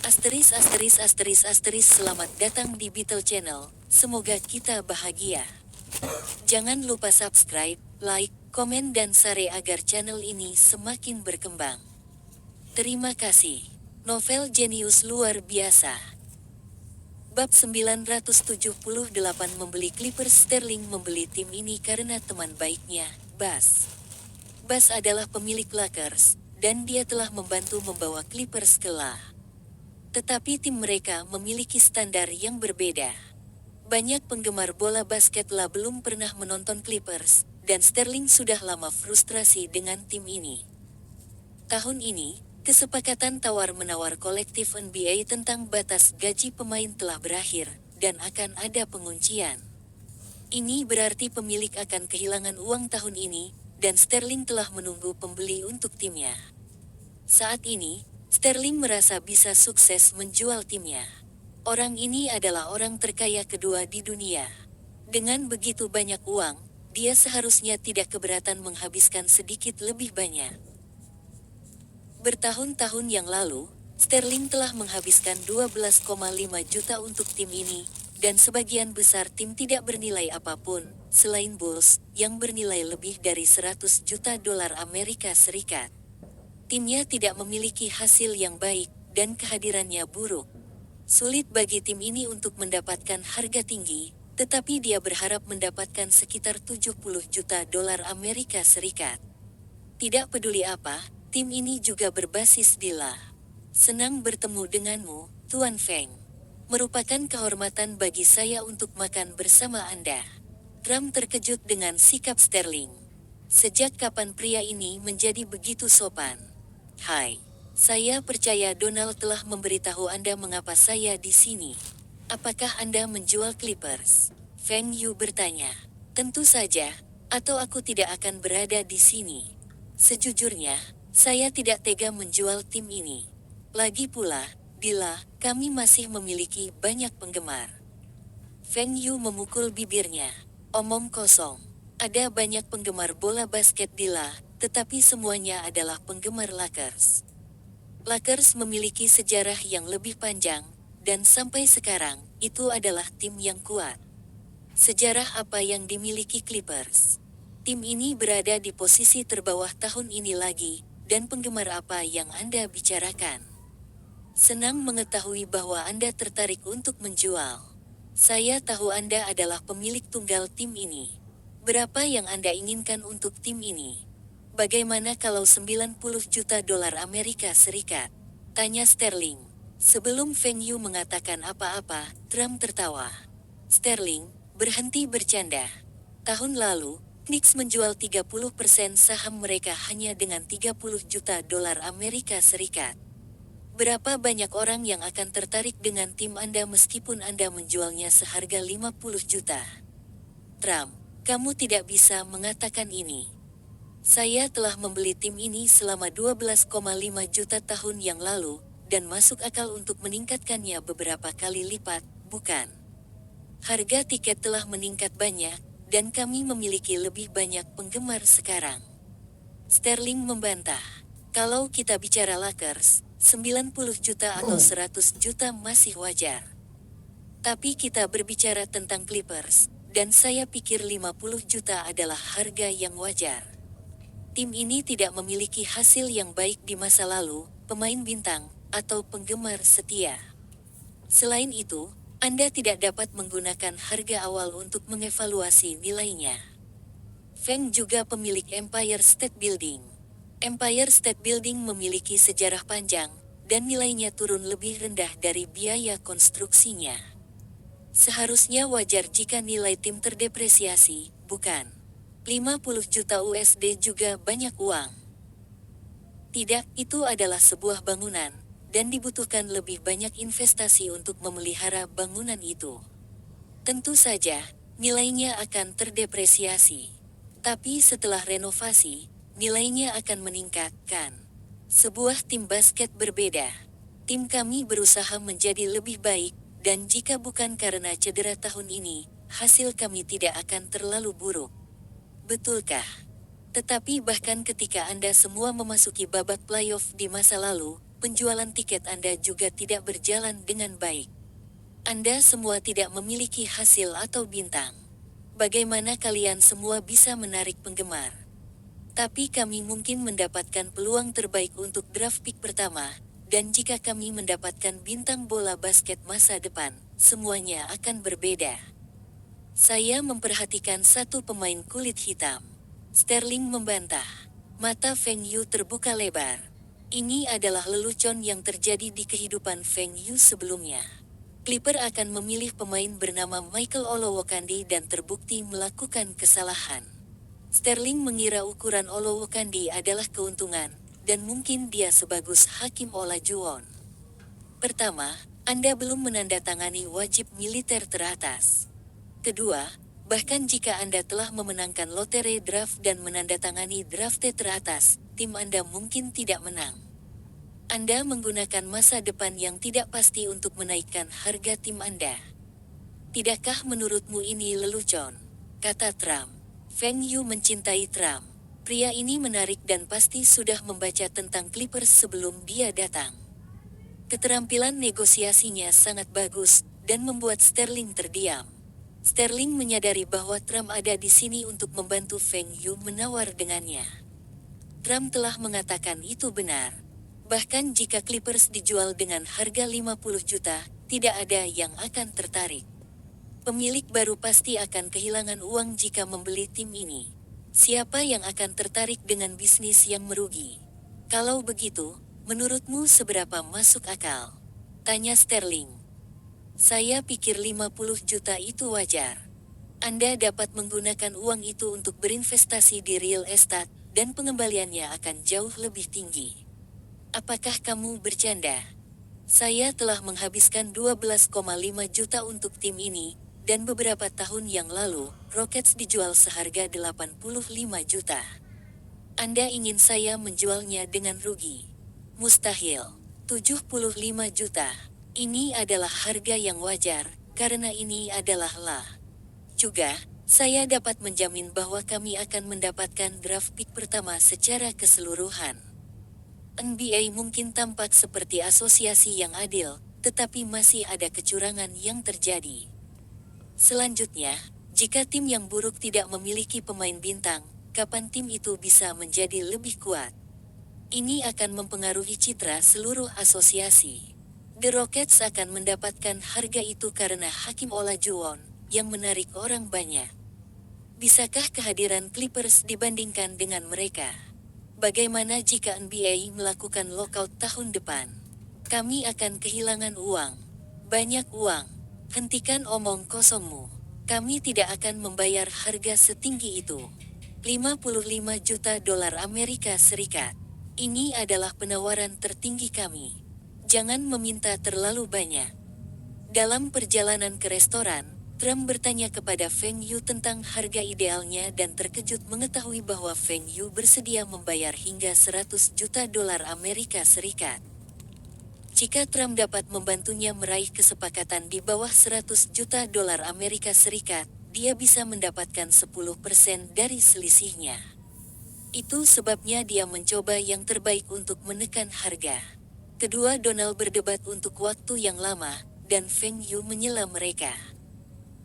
Asteris asteris asteris asteris selamat datang di Beetle Channel, semoga kita bahagia. Jangan lupa subscribe, like, komen dan share agar channel ini semakin berkembang. Terima kasih. Novel jenius luar biasa. Bab 978 membeli Clippers. Sterling membeli tim ini karena teman baiknya, Bas. Bas adalah pemilik Lakers, dan dia telah membantu membawa Clippers ke La. Tetapi tim mereka memiliki standar yang berbeda. Banyak penggemar bola basket La belum pernah menonton Clippers, dan Sterling sudah lama frustrasi dengan tim ini. Tahun ini, kesepakatan tawar-menawar kolektif NBA tentang batas gaji pemain telah berakhir, dan akan ada penguncian. Ini berarti pemilik akan kehilangan uang tahun ini, dan Sterling telah menunggu pembeli untuk timnya. Saat ini, Sterling merasa bisa sukses menjual timnya. Orang ini adalah orang terkaya kedua di dunia. Dengan begitu banyak uang, dia seharusnya tidak keberatan menghabiskan sedikit lebih banyak. Bertahun-tahun yang lalu, Sterling telah menghabiskan 12,5 juta untuk tim ini, dan sebagian besar tim tidak bernilai apapun, selain Bulls, yang bernilai lebih dari 100 juta dolar Amerika Serikat. Timnya tidak memiliki hasil yang baik, dan kehadirannya buruk. Sulit bagi tim ini untuk mendapatkan harga tinggi, tetapi dia berharap mendapatkan sekitar 70 juta dolar Amerika Serikat. Tidak peduli apa, tim ini juga berbasis di La. Senang bertemu denganmu, Tuan Feng. Merupakan kehormatan bagi saya untuk makan bersama Anda. Trump terkejut dengan sikap Sterling. Sejak kapan pria ini menjadi begitu sopan? Hai, saya percaya Donald telah memberitahu Anda mengapa saya di sini. Apakah Anda menjual Clippers? Feng Yu bertanya. Tentu saja, atau aku tidak akan berada di sini. Sejujurnya, saya tidak tega menjual tim ini. Lagi pula, bila kami masih memiliki banyak penggemar. Feng Yu memukul bibirnya. Omong kosong. Ada banyak penggemar bola basket di La, tetapi semuanya adalah penggemar Lakers. Lakers memiliki sejarah yang lebih panjang, dan sampai sekarang, itu adalah tim yang kuat. Sejarah apa yang dimiliki Clippers? Tim ini berada di posisi terbawah tahun ini lagi, dan penggemar apa yang Anda bicarakan? Senang mengetahui bahwa Anda tertarik untuk menjual. Saya tahu Anda adalah pemilik tunggal tim ini. Berapa yang Anda inginkan untuk tim ini? Bagaimana kalau 90 juta dolar Amerika Serikat? Tanya Sterling. Sebelum Feng Yu mengatakan apa-apa, Trump tertawa. Sterling, berhenti bercanda. Tahun lalu, Knicks menjual 30% saham mereka hanya dengan 30 juta dolar Amerika Serikat. Berapa banyak orang yang akan tertarik dengan tim Anda meskipun Anda menjualnya seharga 50 juta? Trump, kamu tidak bisa mengatakan ini. Saya telah membeli tim ini selama 12,5 juta tahun yang lalu, dan masuk akal untuk meningkatkannya beberapa kali lipat, bukan? Harga tiket telah meningkat banyak, dan kami memiliki lebih banyak penggemar sekarang. Sterling membantah. Kalau kita bicara Lakers, 90 juta atau 100 juta masih wajar. Tapi kita berbicara tentang Clippers, dan saya pikir 50 juta adalah harga yang wajar. Tim ini tidak memiliki hasil yang baik di masa lalu, pemain bintang, atau penggemar setia. Selain itu, Anda tidak dapat menggunakan harga awal untuk mengevaluasi nilainya. Feng juga pemilik Empire State Building. Empire State Building memiliki sejarah panjang, dan nilainya turun lebih rendah dari biaya konstruksinya. Seharusnya wajar jika nilai tim terdepresiasi, bukan? 50 juta USD juga banyak uang. Tidak, itu adalah sebuah bangunan, dan dibutuhkan lebih banyak investasi untuk memelihara bangunan itu. Tentu saja, nilainya akan terdepresiasi. Tapi setelah renovasi, nilainya akan meningkat, kan? Sebuah tim basket berbeda. Tim kami berusaha menjadi lebih baik, dan jika bukan karena cedera tahun ini, hasil kami tidak akan terlalu buruk. Betulkah? Tetapi bahkan ketika Anda semua memasuki babak playoff di masa lalu, penjualan tiket Anda juga tidak berjalan dengan baik. Anda semua tidak memiliki hasil atau bintang. Bagaimana kalian semua bisa menarik penggemar? Tapi kami mungkin mendapatkan peluang terbaik untuk draft pick pertama, dan jika kami mendapatkan bintang bola basket masa depan, semuanya akan berbeda. Saya memperhatikan satu pemain kulit hitam. Sterling membantah. Mata Feng Yu terbuka lebar. Ini adalah lelucon yang terjadi di kehidupan Feng Yu sebelumnya. Clipper akan memilih pemain bernama Michael Olowokandi dan terbukti melakukan kesalahan. Sterling mengira ukuran Olowokandi adalah keuntungan, dan mungkin dia sebagus Hakim Olajuwon. Pertama, Anda belum menandatangani wajib militer teratas. Kedua, bahkan jika Anda telah memenangkan lotre draft dan menandatangani draft teratas, tim Anda mungkin tidak menang. Anda menggunakan masa depan yang tidak pasti untuk menaikkan harga tim Anda. Tidakkah menurutmu ini lelucon? Kata Trump. Feng Yu mencintai Trump. Pria ini menarik dan pasti sudah membaca tentang Clippers sebelum dia datang. Keterampilan negosiasinya sangat bagus, dan membuat Sterling terdiam. Sterling menyadari bahwa Trump ada di sini untuk membantu Feng Yu menawar dengannya. Trump telah mengatakan itu benar. Bahkan jika Clippers dijual dengan harga 50 juta, tidak ada yang akan tertarik. Pemilik baru pasti akan kehilangan uang jika membeli tim ini. Siapa yang akan tertarik dengan bisnis yang merugi? Kalau begitu, menurutmu seberapa masuk akal? Tanya Sterling. Saya pikir 50 juta itu wajar. Anda dapat menggunakan uang itu untuk berinvestasi di real estate, dan pengembaliannya akan jauh lebih tinggi. Apakah kamu bercanda? Saya telah menghabiskan 12,5 juta untuk tim ini, dan beberapa tahun yang lalu, Rockets dijual seharga 85 juta. Anda ingin saya menjualnya dengan rugi? Mustahil. 75 juta. Ini adalah harga yang wajar, karena ini adalah lah. Juga, saya dapat menjamin bahwa kami akan mendapatkan draft pick pertama secara keseluruhan. NBA mungkin tampak seperti asosiasi yang adil, tetapi masih ada kecurangan yang terjadi. Selanjutnya, jika tim yang buruk tidak memiliki pemain bintang, kapan tim itu bisa menjadi lebih kuat? Ini akan mempengaruhi citra seluruh asosiasi. The Rockets akan mendapatkan harga itu karena Hakim Olajuwon, yang menarik orang banyak. Bisakah kehadiran Clippers dibandingkan dengan mereka? Bagaimana jika NBA melakukan lockout tahun depan? Kami akan kehilangan uang. Banyak uang. Hentikan omong kosongmu. Kami tidak akan membayar harga setinggi itu. 55 juta dolar Amerika Serikat. Ini adalah penawaran tertinggi kami. Jangan meminta terlalu banyak. Dalam perjalanan ke restoran, Trump bertanya kepada Feng Yu tentang harga idealnya dan terkejut mengetahui bahwa Feng Yu bersedia membayar hingga 100 juta dolar Amerika Serikat. Jika Trump dapat membantunya meraih kesepakatan di bawah 100 juta dolar Amerika Serikat, dia bisa mendapatkan 10% dari selisihnya. Itu sebabnya dia mencoba yang terbaik untuk menekan harga. Kedua Donald berdebat untuk waktu yang lama, dan Feng Yu menyela mereka.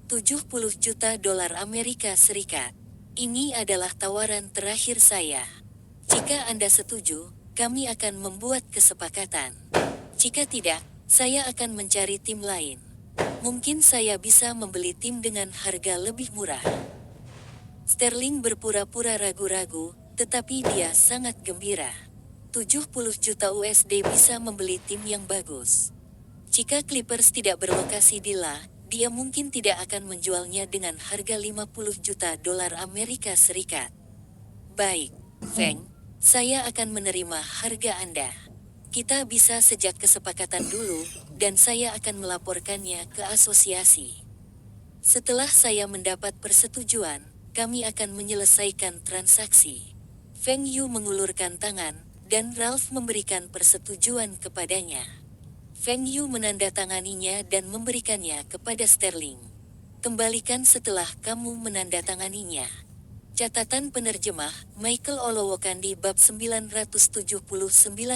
70 juta dolar Amerika Serikat. Ini adalah tawaran terakhir saya. Jika Anda setuju, kami akan membuat kesepakatan. Jika tidak, saya akan mencari tim lain. Mungkin saya bisa membeli tim dengan harga lebih murah. Sterling berpura-pura ragu-ragu, tetapi dia sangat gembira. 70 juta USD bisa membeli tim yang bagus. Jika Clippers tidak berlokasi di La, dia mungkin tidak akan menjualnya dengan harga 50 juta dolar Amerika Serikat. Baik, Feng, saya akan menerima harga Anda. Kita bisa sejak kesepakatan dulu, dan saya akan melaporkannya ke asosiasi. Setelah saya mendapat persetujuan, kami akan menyelesaikan transaksi. Feng Yu mengulurkan tangan, dan Ralph memberikan persetujuan kepadanya. Feng Yu menandatanganinya dan memberikannya kepada Sterling. Kembalikan setelah kamu menandatanganinya. Catatan penerjemah, Michael Olowokandi bab 979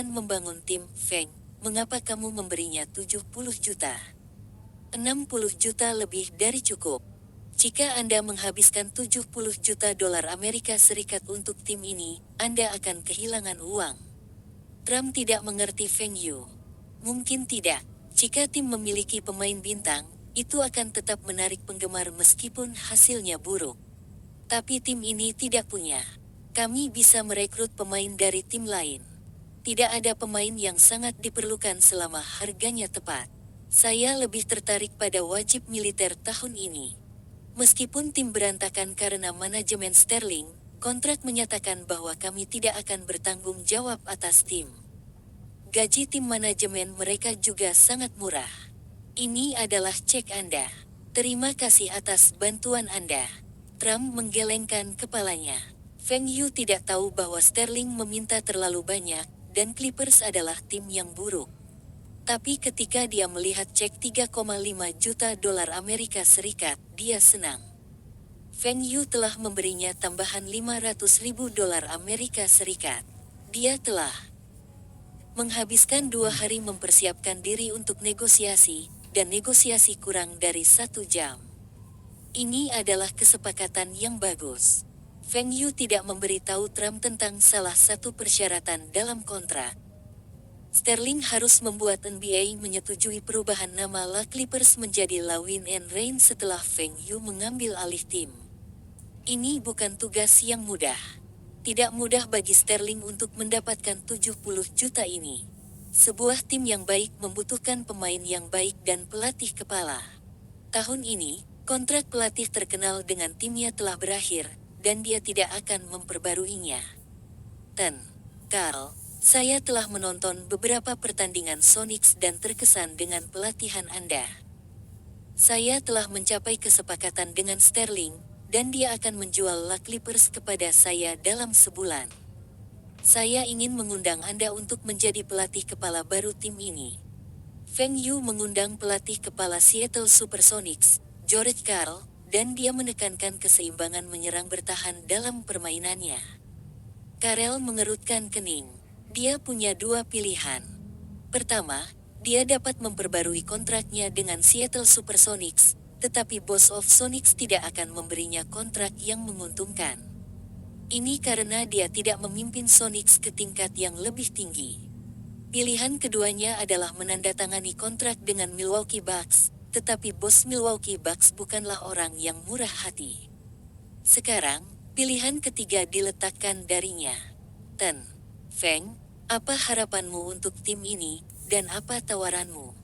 membangun tim, Feng mengapa kamu memberinya 70 juta? 60 juta lebih dari cukup. Jika Anda menghabiskan 70 juta dolar Amerika Serikat untuk tim ini, Anda akan kehilangan uang. Trump tidak mengerti Feng Yu. Mungkin tidak. Jika tim memiliki pemain bintang, itu akan tetap menarik penggemar meskipun hasilnya buruk. Tapi tim ini tidak punya. Kami bisa merekrut pemain dari tim lain. Tidak ada pemain yang sangat diperlukan selama harganya tepat. Saya lebih tertarik pada wajib militer tahun ini. Meskipun tim berantakan karena manajemen Sterling, kontrak menyatakan bahwa kami tidak akan bertanggung jawab atas tim. Gaji tim manajemen mereka juga sangat murah. Ini adalah cek Anda. Terima kasih atas bantuan Anda. Trump menggelengkan kepalanya. Feng Yu tidak tahu bahwa Sterling meminta terlalu banyak, dan Clippers adalah tim yang buruk. Tapi ketika dia melihat cek 3,5 juta dolar Amerika Serikat, dia senang. Feng Yu telah memberinya tambahan 500 ribu dolar Amerika Serikat. Dia telah menghabiskan 2 hari mempersiapkan diri untuk negosiasi, dan negosiasi kurang dari 1 jam. Ini adalah kesepakatan yang bagus. Feng Yu tidak memberitahu Trump tentang salah satu persyaratan dalam kontrak. Sterling harus membuat NBA menyetujui perubahan nama La Clippers menjadi La Win and Reign setelah Feng Yu mengambil alih tim. Ini bukan tugas yang mudah. Tidak mudah bagi Sterling untuk mendapatkan 70 juta ini. Sebuah tim yang baik membutuhkan pemain yang baik dan pelatih kepala. Tahun ini, kontrak pelatih terkenal dengan timnya telah berakhir, dan dia tidak akan memperbaruinya. Karl, saya telah menonton beberapa pertandingan Sonics dan terkesan dengan pelatihan Anda. Saya telah mencapai kesepakatan dengan Sterling, dan dia akan menjual La Clippers kepada saya dalam sebulan. Saya ingin mengundang Anda untuk menjadi pelatih kepala baru tim ini. Feng Yu mengundang pelatih kepala Seattle Supersonics, George Karl, dan dia menekankan keseimbangan menyerang bertahan dalam permainannya. Karel mengerutkan kening. Dia punya 2 pilihan. Pertama, dia dapat memperbarui kontraknya dengan Seattle Supersonics, tetapi Boss of Sonics tidak akan memberinya kontrak yang menguntungkan. Ini karena dia tidak memimpin Sonics ke tingkat yang lebih tinggi. Pilihan keduanya adalah menandatangani kontrak dengan Milwaukee Bucks, tetapi bos Milwaukee Bucks bukanlah orang yang murah hati. Sekarang, pilihan ketiga diletakkan darinya. Feng, apa harapanmu untuk tim ini, dan apa tawaranmu?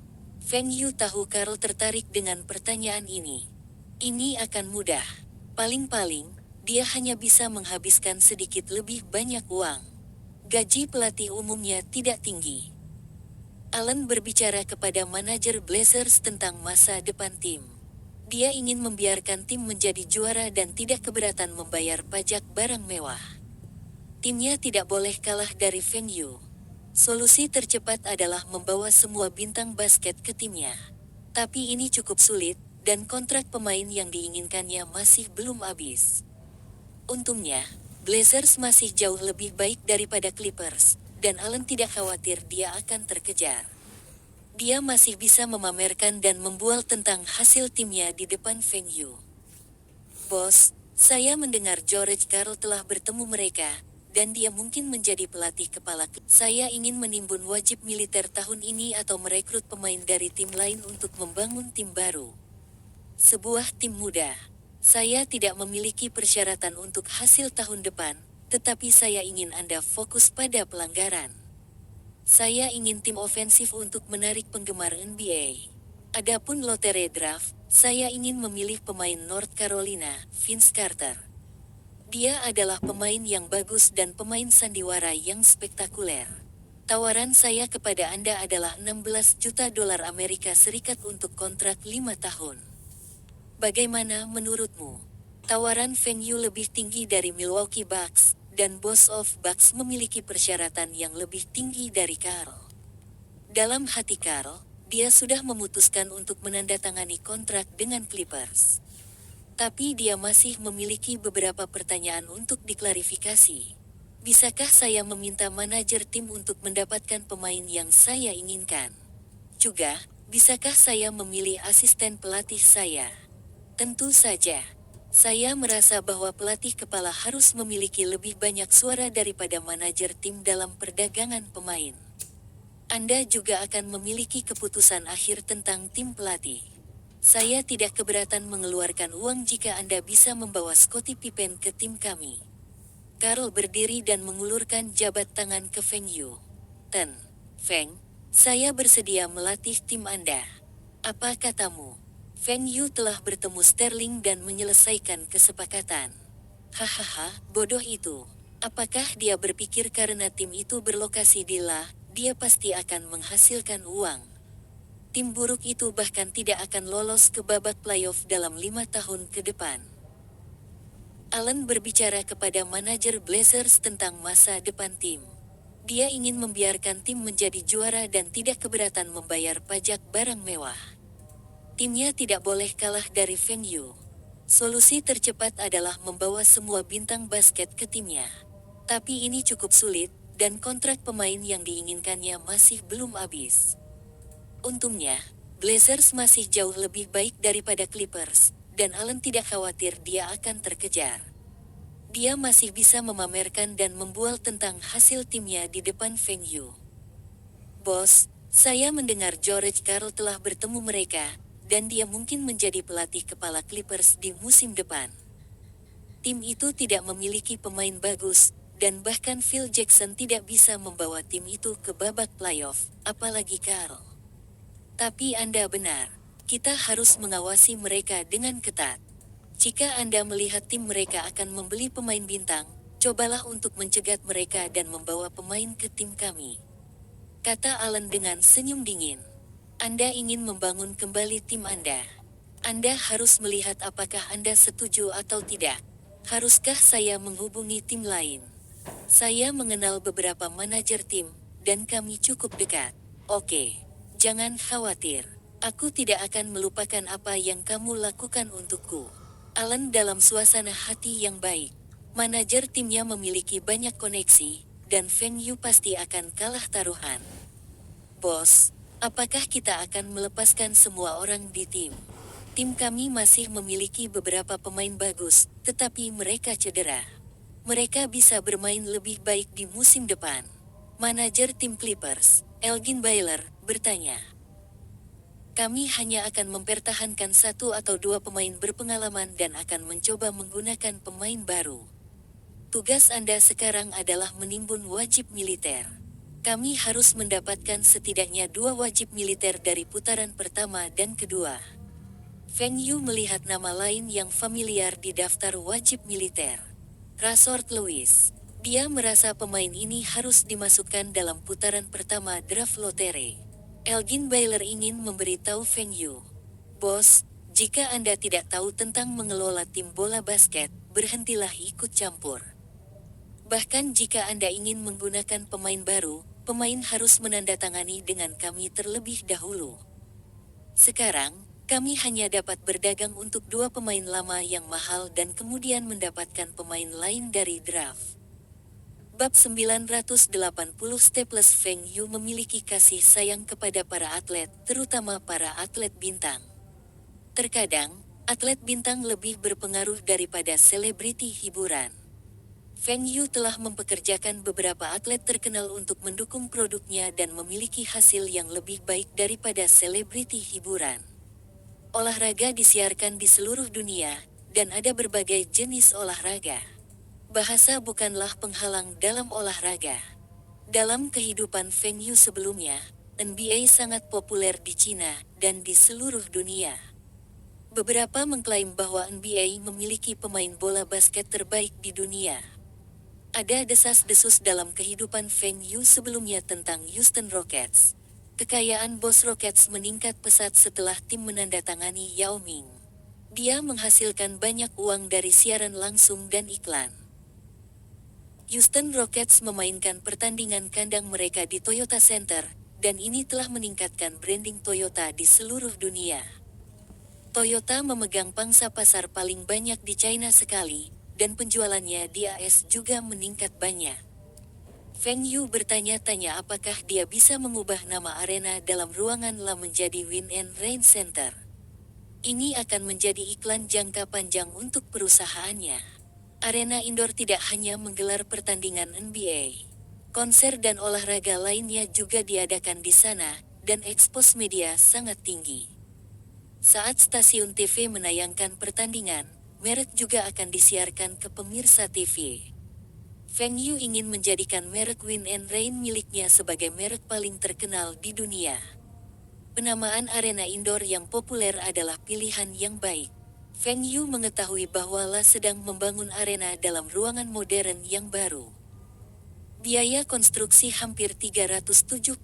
Feng Yu tahu Karl tertarik dengan pertanyaan ini. Ini akan mudah. Paling-paling, dia hanya bisa menghabiskan sedikit lebih banyak uang. Gaji pelatih umumnya tidak tinggi. Allen berbicara kepada manajer Blazers tentang masa depan tim. Dia ingin membiarkan tim menjadi juara dan tidak keberatan membayar pajak barang mewah. Timnya tidak boleh kalah dari Feng Yu. Solusi tercepat adalah membawa semua bintang basket ke timnya. Tapi ini cukup sulit, dan kontrak pemain yang diinginkannya masih belum habis. Untungnya, Blazers masih jauh lebih baik daripada Clippers, dan Allen tidak khawatir dia akan terkejar. Dia masih bisa memamerkan dan membual tentang hasil timnya di depan Feng Yu. Bos, saya mendengar George Karl telah bertemu mereka, dan dia mungkin menjadi pelatih kepala. Saya ingin menimbun wajib militer tahun ini atau merekrut pemain dari tim lain untuk membangun tim baru. Sebuah tim muda. Saya tidak memiliki persyaratan untuk hasil tahun depan, tetapi saya ingin Anda fokus pada pelanggaran. Saya ingin tim ofensif untuk menarik penggemar NBA. Adapun lotre draft, saya ingin memilih pemain North Carolina, Vince Carter. Dia adalah pemain yang bagus dan pemain sandiwara yang spektakuler. Tawaran saya kepada Anda adalah 16 juta dolar Amerika Serikat untuk kontrak 5 tahun. Bagaimana menurutmu? Tawaran Feng Yu lebih tinggi dari Milwaukee Bucks, dan Boss of Bucks memiliki persyaratan yang lebih tinggi dari Karl. Dalam hati Karl, dia sudah memutuskan untuk menandatangani kontrak dengan Clippers. Tapi dia masih memiliki beberapa pertanyaan untuk diklarifikasi. Bisakah saya meminta manajer tim untuk mendapatkan pemain yang saya inginkan? Juga, bisakah saya memilih asisten pelatih saya? Tentu saja. Saya merasa bahwa pelatih kepala harus memiliki lebih banyak suara daripada manajer tim dalam perdagangan pemain. Anda juga akan memiliki keputusan akhir tentang tim pelatih. Saya tidak keberatan mengeluarkan uang jika Anda bisa membawa Scottie Pippen ke tim kami. Karl berdiri dan mengulurkan jabat tangan ke Feng Yu. Feng, saya bersedia melatih tim Anda. Apa katamu? Feng Yu telah bertemu Sterling dan menyelesaikan kesepakatan. Hahaha, bodoh itu. Apakah dia berpikir karena tim itu berlokasi di La, dia pasti akan menghasilkan uang? Tim buruk itu bahkan tidak akan lolos ke babak playoff dalam 5 tahun ke depan. Allen berbicara kepada manajer Blazers tentang masa depan tim. Dia ingin membiarkan tim menjadi juara dan tidak keberatan membayar pajak barang mewah. Timnya tidak boleh kalah dari Feng Yu. Solusi tercepat adalah membawa semua bintang basket ke timnya. Tapi ini cukup sulit, dan kontrak pemain yang diinginkannya masih belum habis. Untungnya, Blazers masih jauh lebih baik daripada Clippers, dan Allen tidak khawatir dia akan terkejar. Dia masih bisa memamerkan dan membual tentang hasil timnya di depan Feng Yu. Bos, saya mendengar George Karl telah bertemu mereka, dan dia mungkin menjadi pelatih kepala Clippers di musim depan. Tim itu tidak memiliki pemain bagus, dan bahkan Phil Jackson tidak bisa membawa tim itu ke babak playoff, apalagi Karl. Tapi Anda benar, kita harus mengawasi mereka dengan ketat. Jika Anda melihat tim mereka akan membeli pemain bintang, cobalah untuk mencegat mereka dan membawa pemain ke tim kami. Kata Allen dengan senyum dingin. Anda ingin membangun kembali tim Anda. Anda harus melihat apakah Anda setuju atau tidak. Haruskah saya menghubungi tim lain? Saya mengenal beberapa manajer tim, dan kami cukup dekat. Oke. Jangan khawatir, aku tidak akan melupakan apa yang kamu lakukan untukku. Allen dalam suasana hati yang baik. Manajer timnya memiliki banyak koneksi, dan Feng Yu pasti akan kalah taruhan. Bos, apakah kita akan melepaskan semua orang di tim? Tim kami masih memiliki beberapa pemain bagus, tetapi mereka cedera. Mereka bisa bermain lebih baik di musim depan. Manajer tim Clippers, Elgin Baylor, bertanya. Kami hanya akan mempertahankan 1 atau 2 pemain berpengalaman dan akan mencoba menggunakan pemain baru. Tugas Anda sekarang adalah menimbun wajib militer. Kami harus mendapatkan setidaknya 2 wajib militer dari putaran pertama dan kedua. Feng Yu melihat nama lain yang familiar di daftar wajib militer. Rashard Lewis. Dia merasa pemain ini harus dimasukkan dalam putaran pertama draft lotre. Elgin Baylor ingin memberitahu Feng Yu. Bos, jika Anda tidak tahu tentang mengelola tim bola basket, berhentilah ikut campur. Bahkan jika Anda ingin menggunakan pemain baru, pemain harus menandatangani dengan kami terlebih dahulu. Sekarang, kami hanya dapat berdagang untuk 2 pemain lama yang mahal dan kemudian mendapatkan pemain lain dari draft. Bab 980 Staples. Feng Yu memiliki kasih sayang kepada para atlet, terutama para atlet bintang. Terkadang, atlet bintang lebih berpengaruh daripada selebriti hiburan. Feng Yu telah mempekerjakan beberapa atlet terkenal untuk mendukung produknya dan memiliki hasil yang lebih baik daripada selebriti hiburan. Olahraga disiarkan di seluruh dunia, dan ada berbagai jenis olahraga. Bahasa bukanlah penghalang dalam olahraga. Dalam kehidupan Feng Yu sebelumnya, NBA sangat populer di Cina dan di seluruh dunia. Beberapa mengklaim bahwa NBA memiliki pemain bola basket terbaik di dunia. Ada desas-desus dalam kehidupan Feng Yu sebelumnya tentang Houston Rockets. Kekayaan bos Rockets meningkat pesat setelah tim menandatangani Yao Ming. Dia menghasilkan banyak uang dari siaran langsung dan iklan. Houston Rockets memainkan pertandingan kandang mereka di Toyota Center, dan ini telah meningkatkan branding Toyota di seluruh dunia. Toyota memegang pangsa pasar paling banyak di China sekali, dan penjualannya di AS juga meningkat banyak. Feng Yu bertanya-tanya apakah dia bisa mengubah nama arena dalam ruangan La menjadi Win and Rain Center. Ini akan menjadi iklan jangka panjang untuk perusahaannya. Arena indoor tidak hanya menggelar pertandingan NBA. Konser dan olahraga lainnya juga diadakan di sana, dan ekspos media sangat tinggi. Saat stasiun TV menayangkan pertandingan, merek juga akan disiarkan ke pemirsa TV. Feng Yu ingin menjadikan merek Win and Rain miliknya sebagai merek paling terkenal di dunia. Penamaan arena indoor yang populer adalah pilihan yang baik. Feng Yu mengetahui bahwa La sedang membangun arena dalam ruangan modern yang baru. Biaya konstruksi hampir 375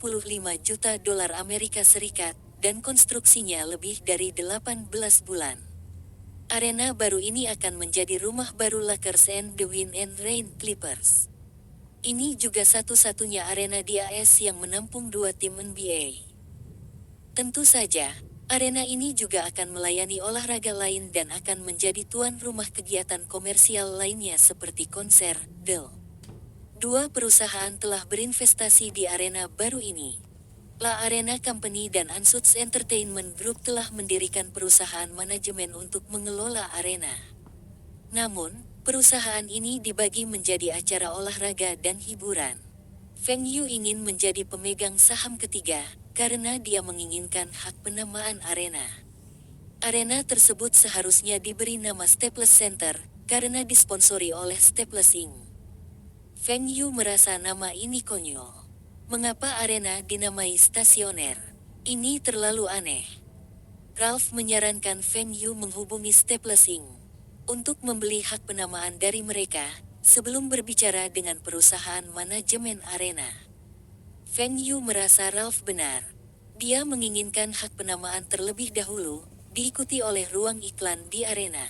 juta dolar Amerika Serikat, dan konstruksinya lebih dari 18 bulan. Arena baru ini akan menjadi rumah baru Lakers and the Win and Rain Clippers. Ini juga satu-satunya arena di AS yang menampung dua tim NBA. Tentu saja, arena ini juga akan melayani olahraga lain dan akan menjadi tuan rumah kegiatan komersial lainnya seperti konser, Dua perusahaan telah berinvestasi di arena baru ini. La Arena Company dan Ansuts Entertainment Group telah mendirikan perusahaan manajemen untuk mengelola arena. Namun, perusahaan ini dibagi menjadi acara olahraga dan hiburan. Feng Yu ingin menjadi pemegang saham ketiga, karena dia menginginkan hak penamaan arena. Arena tersebut seharusnya diberi nama Staples Center, karena disponsori oleh Staples Inc. Feng Yu merasa nama ini konyol. Mengapa arena dinamai stasioner? Ini terlalu aneh. Ralph menyarankan Feng Yu menghubungi Staples Inc. untuk membeli hak penamaan dari mereka, sebelum berbicara dengan perusahaan manajemen arena. Feng Yu merasa Ralph benar. Dia menginginkan hak penamaan terlebih dahulu, diikuti oleh ruang iklan di arena.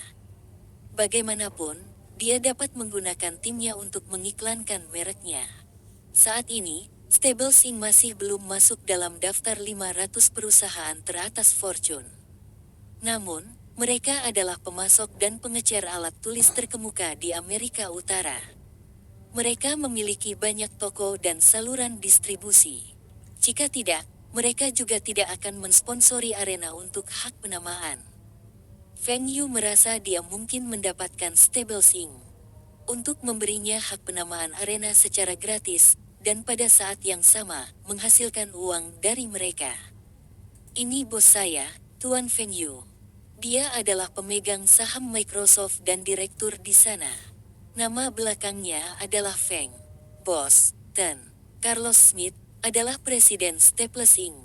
Bagaimanapun, dia dapat menggunakan timnya untuk mengiklankan mereknya. Saat ini, Staples Inc. masih belum masuk dalam daftar 500 perusahaan teratas Fortune. Namun, mereka adalah pemasok dan pengecer alat tulis terkemuka di Amerika Utara. Mereka memiliki banyak toko dan saluran distribusi. Jika tidak, mereka juga tidak akan mensponsori arena untuk hak penamaan. Feng Yu merasa dia mungkin mendapatkan Staples Inc. untuk memberinya hak penamaan arena secara gratis, dan pada saat yang sama, menghasilkan uang dari mereka. Ini bos saya, Tuan Feng Yu. Dia adalah pemegang saham Microsoft dan direktur di sana. Nama belakangnya adalah Feng. Bos, Ten. Carlos Smith, adalah presiden Staples Inc.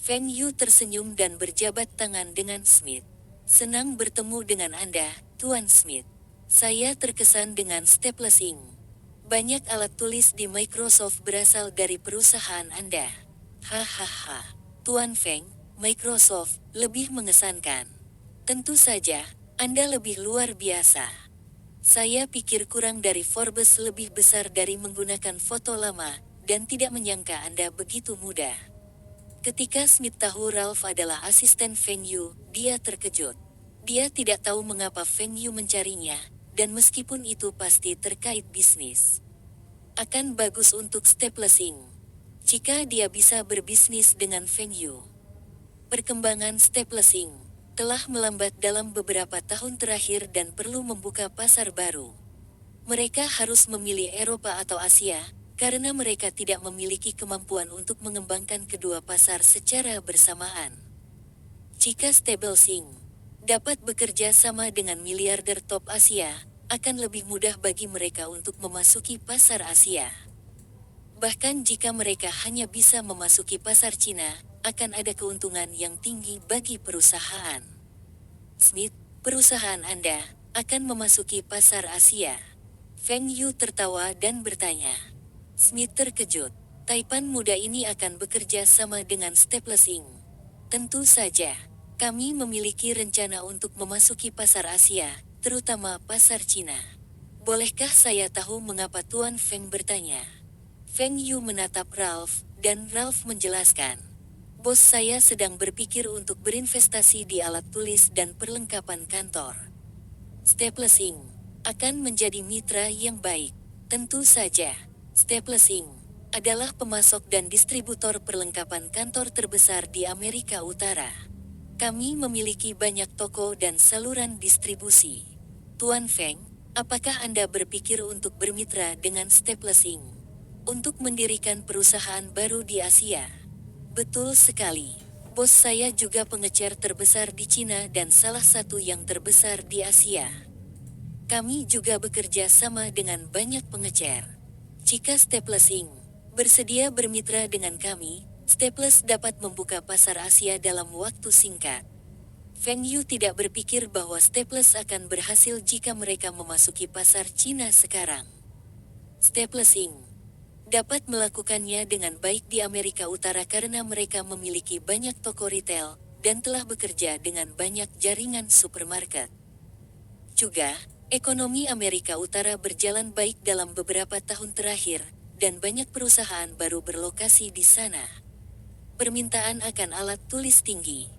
Feng Yu tersenyum dan berjabat tangan dengan Smith. Senang bertemu dengan Anda, Tuan Smith. Saya terkesan dengan Staples Inc. Banyak alat tulis di Microsoft berasal dari perusahaan Anda. Hahaha. Tuan Feng, Microsoft, lebih mengesankan. Tentu saja, Anda lebih luar biasa. Saya pikir kurang dari Forbes lebih besar dari menggunakan foto lama, dan tidak menyangka Anda begitu mudah. Ketika Smith tahu Ralph adalah asisten Feng Yu, dia terkejut. Dia tidak tahu mengapa Feng Yu mencarinya, dan meskipun itu pasti terkait bisnis. Akan bagus untuk Staples Inc. jika dia bisa berbisnis dengan Feng Yu. Perkembangan Staples Inc. telah melambat dalam beberapa tahun terakhir dan perlu membuka pasar baru. Mereka harus memilih Eropa atau Asia, karena mereka tidak memiliki kemampuan untuk mengembangkan kedua pasar secara bersamaan. Jika Staples Inc. dapat bekerja sama dengan miliarder top Asia, akan lebih mudah bagi mereka untuk memasuki pasar Asia. Bahkan jika mereka hanya bisa memasuki pasar Cina, akan ada keuntungan yang tinggi bagi perusahaan. Smith, perusahaan Anda akan memasuki pasar Asia. Feng Yu tertawa dan bertanya. Smith terkejut. Taipan muda ini akan bekerja sama dengan Staples Inc. Tentu saja, kami memiliki rencana untuk memasuki pasar Asia, terutama pasar Cina. Bolehkah saya tahu mengapa Tuan Feng bertanya? Feng Yu menatap Ralph, dan Ralph menjelaskan. Bos saya sedang berpikir untuk berinvestasi di alat tulis dan perlengkapan kantor. Staples Inc. akan menjadi mitra yang baik. Tentu saja, Staples Inc. adalah pemasok dan distributor perlengkapan kantor terbesar di Amerika Utara. Kami memiliki banyak toko dan saluran distribusi. Tuan Feng, apakah Anda berpikir untuk bermitra dengan Staples Inc. untuk mendirikan perusahaan baru di Asia? Betul sekali. Bos saya juga pengecer terbesar di Cina dan salah satu yang terbesar di Asia. Kami juga bekerja sama dengan banyak pengecer. Jika Staples Inc. bersedia bermitra dengan kami, Staples dapat membuka pasar Asia dalam waktu singkat. Feng Yu tidak berpikir bahwa Staples akan berhasil jika mereka memasuki pasar Cina sekarang. Staples Inc. dapat melakukannya dengan baik di Amerika Utara karena mereka memiliki banyak toko retail dan telah bekerja dengan banyak jaringan supermarket. Juga, ekonomi Amerika Utara berjalan baik dalam beberapa tahun terakhir, dan banyak perusahaan baru berlokasi di sana. Permintaan akan alat tulis tinggi.